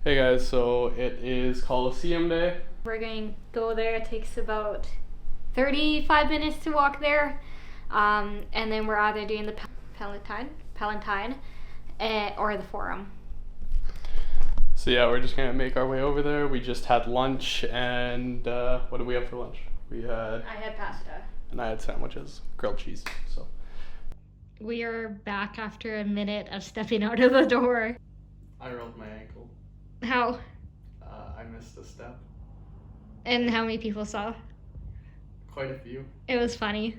Hey guys, so it is Colosseum Day. We're going to go there. It takes about 35 minutes to walk there. And then we're either doing the Palatine or the Forum. So yeah, we're just gonna make our way over there. We just had lunch, and what did we have for lunch? I had pasta. And I had sandwiches, grilled cheese. So We are back after a minute of stepping out of the door. I rolled my ankle. How? I missed a step. And how many people saw? Quite a few. It was funny.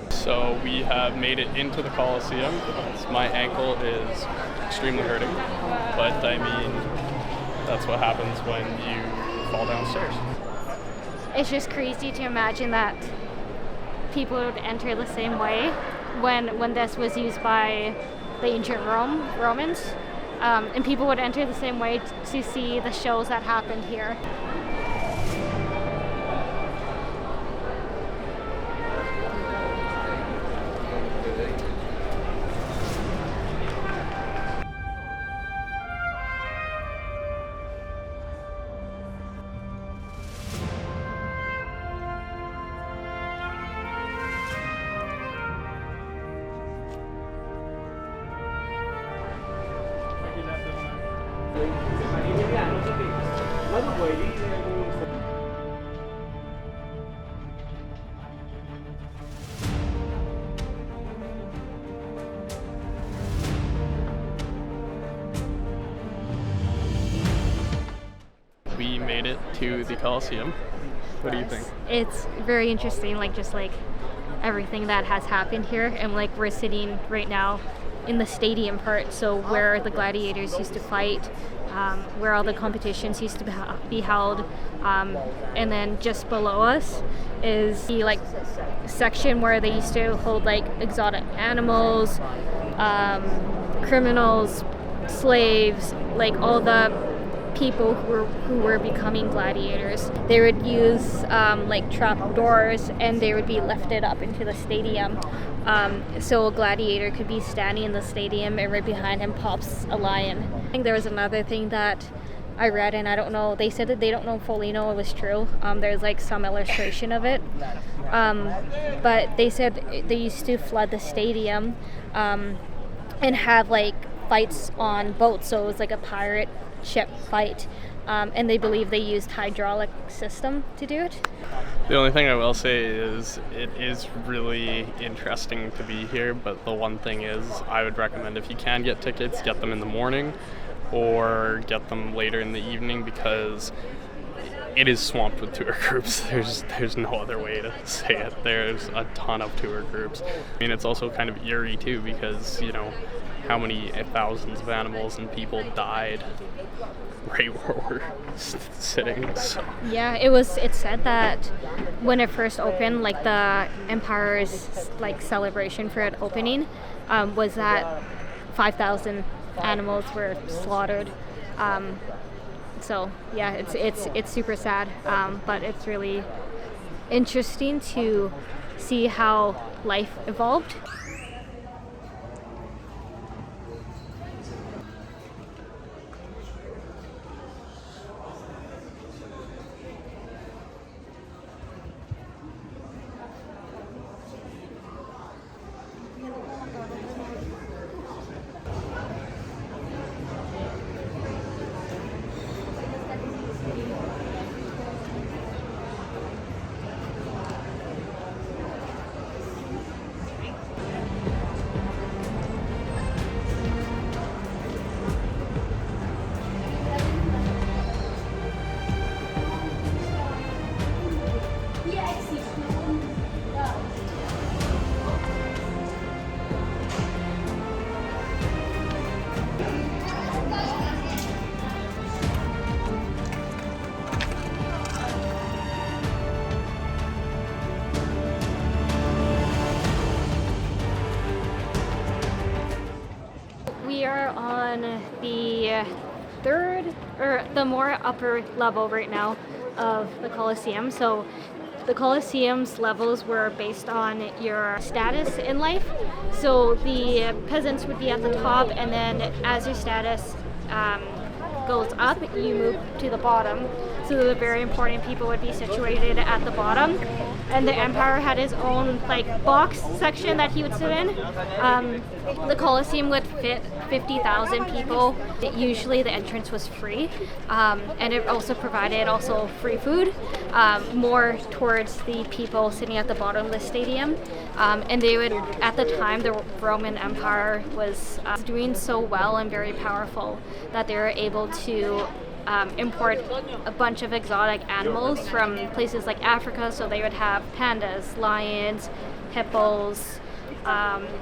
So we have made it into the Colosseum. My ankle is extremely hurting, but I mean, that's what happens when you fall downstairs. It's just crazy to imagine that people would enter the same way when this was used by the ancient Romans, and people would enter the same way to see the shows that happened here. We made it to the Colosseum. What do you think? It's very interesting, just everything that has happened here, and we're sitting right now in the stadium part, so where the gladiators used to fight, where all the competitions used to be held, and then just below us is the section where they used to hold exotic animals, criminals, slaves, all the people who were becoming gladiators. They would use trap doors, and they would be lifted up into the stadium, so a gladiator could be standing in the stadium, and right behind him pops a lion. I think there was another thing that I read, and I don't know, they said that they don't fully know it was true. There's some illustration of it, but they said they used to flood the stadium and have fights on boats, so it was like a pirate ship fight, and they believe they used hydraulic system to do it. The only thing I will say is it is really interesting to be here, but the one thing is I would recommend, if you can get tickets, get them in the morning or get them later in the evening, because it is swamped with tour groups. There's no other way to say it. There's a ton of tour groups. I mean, it's also kind of eerie too, because how many thousands of animals and people died right where we're sitting. So. Yeah, it said that when it first opened, the Empire's celebration for it opening, was that 5,000 animals were slaughtered. So yeah, it's super sad, but it's really interesting to see how life evolved. We are on the third, or the more upper level right now of the Colosseum. So The Colosseum's levels were based on your status in life. So the peasants would be at the top, and then as your status goes up, you move to the bottom. So the very important people would be situated at the bottom. And the Empire had its own box section that he would sit in. The Colosseum would fit 50,000 people. Usually the entrance was free, and it also provided free food, more towards the people sitting at the bottom of the stadium. And they would, at the time, the Roman Empire was doing so well and very powerful that they were able to import a bunch of exotic animals from places like Africa. So they would have pandas, lions, hippos.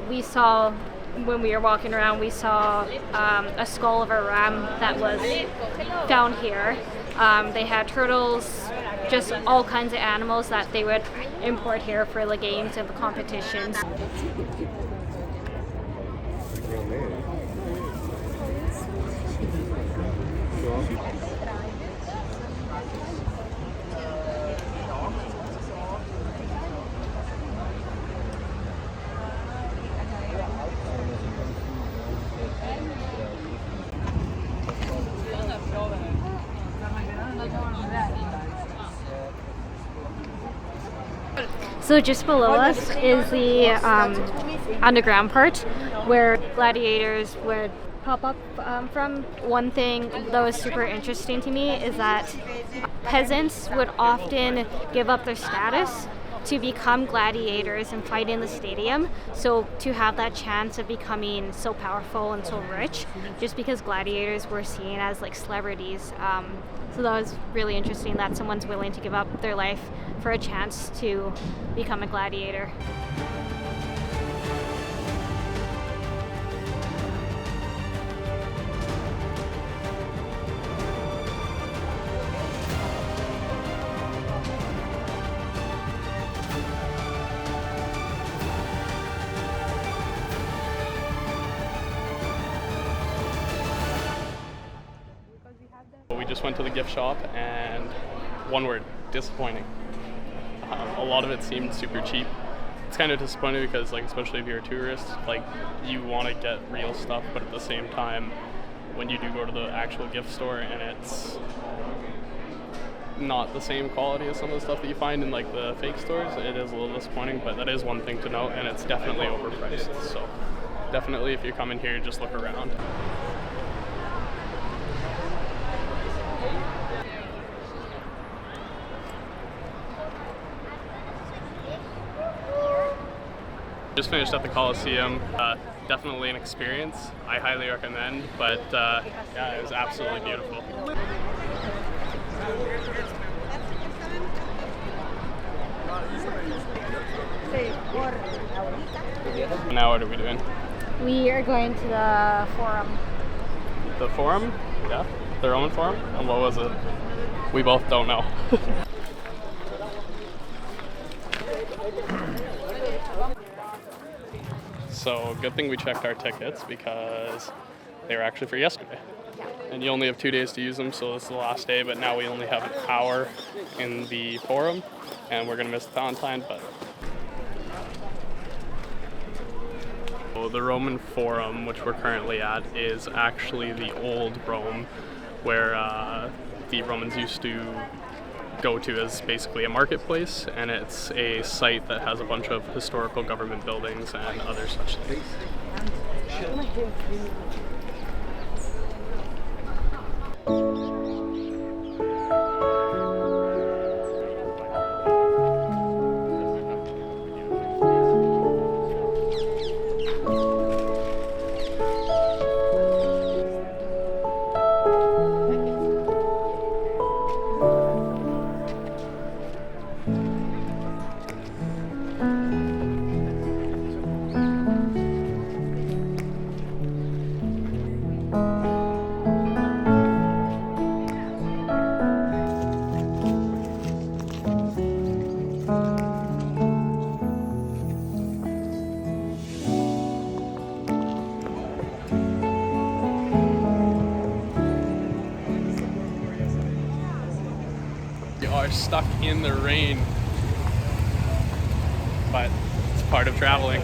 We saw, when we were walking around, we saw a skull of a ram that was found here. They had turtles, just all kinds of animals that they would import here for the games and the competitions. So just below us is the underground part where gladiators would pop up from. One thing that was super interesting to me is that peasants would often give up their status to become gladiators and fight in the stadium. So to have that chance of becoming so powerful and so rich, just because gladiators were seen as celebrities. So that was really interesting that someone's willing to give up their life for a chance to become a gladiator. We just went to the gift shop, and one word: disappointing. A lot of it seemed super cheap. It's kind of disappointing because, especially if you're a tourist, you want to get real stuff, but at the same time, when you do go to the actual gift store and it's not the same quality as some of the stuff that you find in the fake stores, it is a little disappointing. But that is one thing to note, and it's definitely overpriced. So definitely, if you're coming here, just look around. Just finished at the Colosseum. Definitely an experience. I highly recommend, but yeah, it was absolutely beautiful. Now what are we doing? We are going to the Forum. The Forum? Yeah, the Roman Forum? And what was it? We both don't know. So good thing we checked our tickets because they were actually for yesterday. And you only have 2 days to use them, so this is the last day, but now we only have an hour in the Forum, and we're gonna miss the Palatine, but... So the Roman Forum, which we're currently at, is actually the old Rome, where the Romans used to go to as basically a marketplace, and it's a site that has a bunch of historical government buildings and other such things. We are stuck in the rain part of traveling.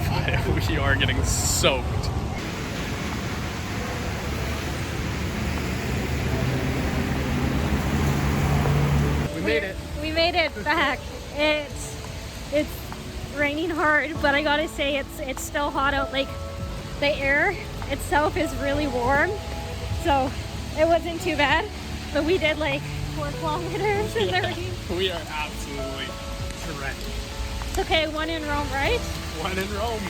But we are getting soaked. We made it back. It's raining hard, but I gotta say it's still hot out. Like the air itself is really warm, so it wasn't too bad. But we did like 4 kilometers in the rain. We are absolutely drenched. It's okay, 1 in Rome, right? 1 in Rome.